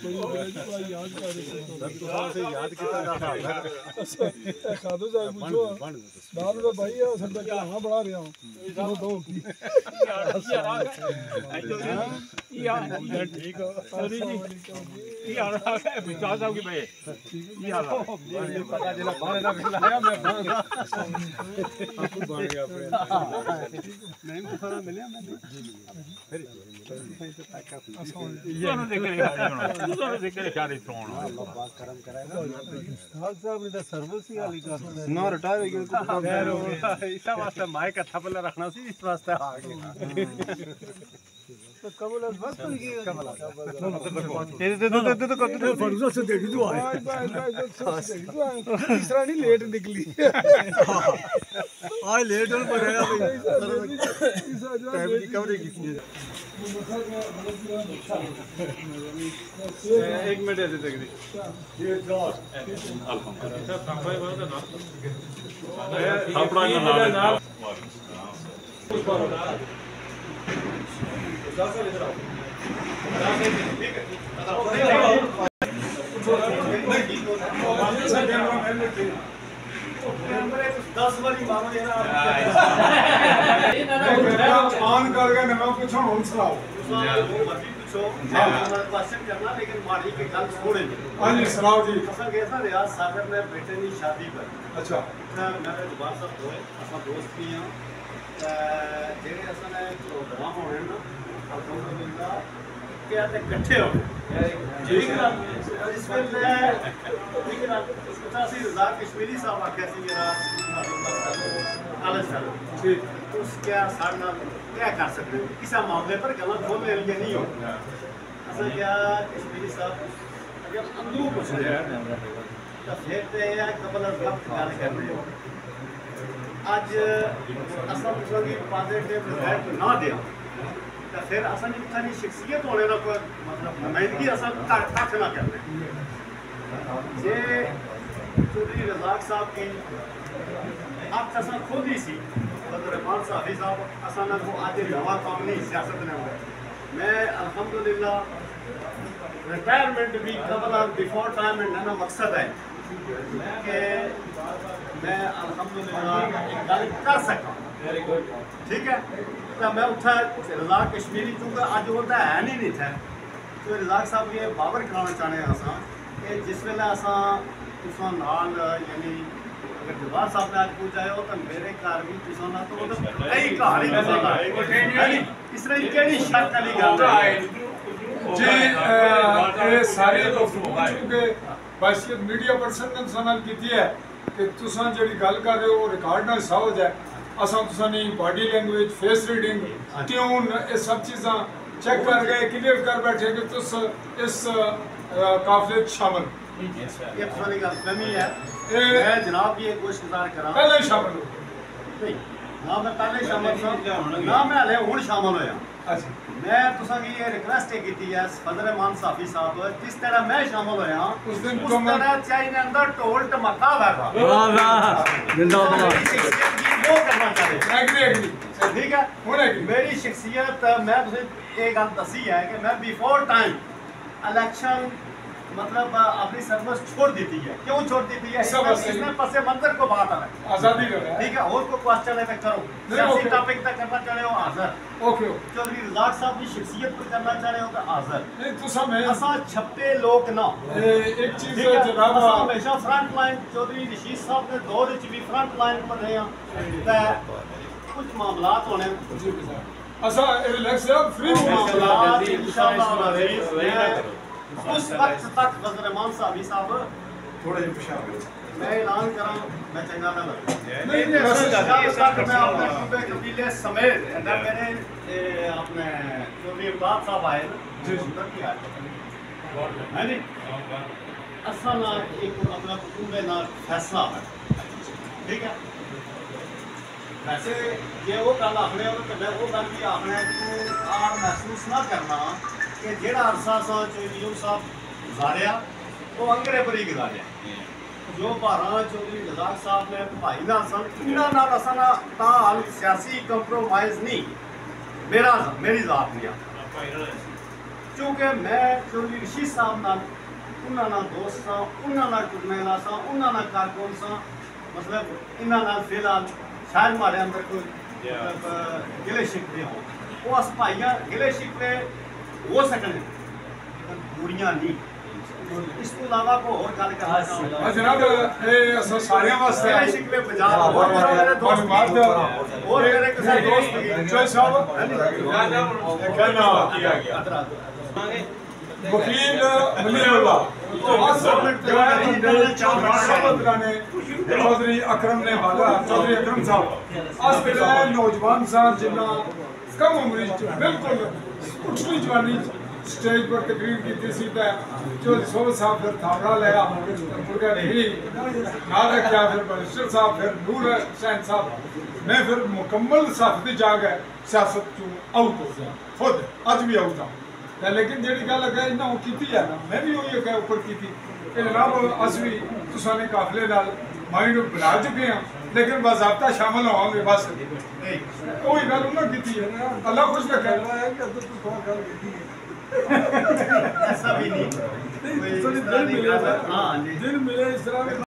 याद कर खादो साहब पूछो दाल में भाई है सब तक कहां बढ़ा रहा हूं वो दो की यार ठीक हो सॉरी जी ये हाल है विकास साहब की भाई ये हाल है पता चला बाहर ना खिलाया मैं आपको बन गया नहीं सारा मिले मैं फिर सर्विस ही वाली ना रिटायर हो गया इस वास्ते माइक अच्छा पहले रखना सी इस वास्ते आ गया तो कबल बस कर गई कबल दे फर्जा से देखी तो आए तीसरा नहीं लेट निकली आज लेट होने पर आया भाई टाइम की कवरेज की एक मिनट ऐसे देख दी ये जॉर्ज ऑन कर गए मैं पूछो हम सुनाओ क्वेश्चन करना लेकिन माड़ी के गल छोड़े हां जी सुनाओ जी असल गए था रियाज सागर में बेटे की शादी पर अच्छा मेरे जुबान साहब होए अपन दोस्त भी हैं जेडे असल प्रोग्राम होने ना अल्हम्दुलिल्लाह के आते इकट्ठे हो ठीक है इस वेले ठीक है उस्ताद रज़ा कश्मीरी साहब आखे सी मेरा आलस सर ठीक उस क्या साडा क्या कर सकते हो किसी मामले पर गलत बोलने लिए नहीं हो असल क्या कश्मीरी साहब अगर अंदरू कुछ है तो फिर ते कबल वक्त गल कर रहे हो आज असल की पॉजिटिव रिजल्ट ना दिया तो फिर असल इतनी शख्सियत होने का कोई मतलब नुमाइंदगी असल कट ना करने जे चौधरी रज़ाक साहब की आप असल खुद ही सी रहमान साहब साहब असल को आज नवा काम नहीं सियासत ने हुआ मैं अल्हम्दुलिल्लाह रिटायरमेंट भी कबल बिफोर टाइम ना मकसद है कि मैं अल्हम्दुलिल्लाह एक गल कर सका ठीक है तो मैं उठा रज़ाक कश्मीरी चूंकि अज होता है नहीं था तो रज़ाक साहब ये बावर कराना चाहते हैं असा कि जिस वेले असा तुसा नाल यानी अगर जवाहर साहब ने आज पूछ आए हो तो मेरे घर भी तुसा ना तो कई कहानी इस तरह केड़ी शर्त वाली गल है जी ये सारे लोग चूंकि बासियत मीडिया पर्सन ने तुसा नाल कीती है कि तुसा जेडी गल कर रहे हो रिकॉर्ड ना हिस्सा हो जाए असा तुसा नहीं body language face reading tune ये सब चीज़ा चेक कर गए क्लियर कर बैठे कि तुस इस काफिले शामिल ये तुसानी गल फहमी है मैं जनाब की एक गुज़ार करा पहले शामिल हो नहीं ना मैं पहले शामिल ना मैं हले हुण शामिल होया अच्छा मैं तुसा की ये रिक्वेस्ट की है फजल रहमान साफी साहब जिस तरह मैं शामिल होया उस तरह चाय ने अंदर ढोल धमाका बैठा वाह वाह जिंदाबाद वो करना चाहते एग्री ठीक है मेरी शख्सियत मैं तुझे एक गल दसी है कि मैं बिफोर टाइम इलेक्शन मतलब अपनी सर्विस छोड़ दी है क्यों छोड़ दी है इसमें पसे मंजर को बात आ रहा है आजादी ठीक है और को क्वेश्चन है करो सियासी टॉपिक तक करना चाहे हो हाजिर ओके चौधरी रज़ाक साहब की शख्सियत पर करना चाहे हो तो हाजिर नहीं तो सब है असा छप्पे लोग ना एक चीज है जनाब हमेशा फ्रंट लाइन चौधरी रशीद साहब के दौर में भी फ्रंट लाइन पर रहे हैं कुछ मामलात होने असा रिलैक्स है फ्री मामलात इंशाल्लाह उस वक्त तक फजल रहमान साहब थोड़े पेशाब मैं ऐलान करा मैं चंगा ना लगा नहीं मैं अपने सूबे कबीले समेत मेरे अपने चौधरी इमदाद साहब आए जी उधर की आए है नहीं असल एक अपना सूबे ना फैसला है ठीक है वैसे ये वो गल आखने तो मैं वो गल भी आखना तू आ महसूस ना करना कि जेड़ा अरसा चौधरी साहब गुजारिया वो अंगरे पर ही गुजारिया जो भारा चौधरी रज़ाक साहब ने भाई ना सन इन्होंने असा सियासी कंप्रोमाइज़ नहीं मेरी जात नहीं क्योंकि मैं चौधरी रशीद साहब नाल उन्होंने दोस्त सा, उन्होंने टुरनेला सा, उन्होंने कारकुन सा, मतलब इन्होंने फिलहाल शायद हमारे अंदर कोई गिले शिकवे हो, वो अस भाइयां गिले शिकवे हो सकने लेकिन दूरियां नहीं। इस तो अलावा को और गल करना चाहूँगा जनाब ये असा सारे वास्ते गिले शिकवे बजा और मेरे दोस्त और मेरे किसी दोस्त चोई साहब कहना वकील मलियाउल्लाह चौधरी अकरम ने वाला चौधरी अकरम साहब अस वेले नौजवान सा जिन्ना कम उम्र बिल्कुल उठनी जवानी स्टेज पर तकरीर की सी चौधरी सोबत साहब फिर थावड़ा लिया मुर्गा भी ना रखा फिर बरिस्टर साहब फिर नूर हुसैन साहब मैं फिर मुकम्मल साथ जा गए सियासत चू आउट हो गया खुद अज भी आउट हाँ लेकिन जी गल अगर इन्होंने की है ना मैं भी वही अगर उपर की जनाब अस भी तुसाने काफिले नाल माइंड बना चुके हैं लेकिन बाज़ाब्ता शामिल होंगे बस वही गल उन्होंने की है अल्लाह खुश रखे ऐसा भी नहीं दिल मिले इस तरह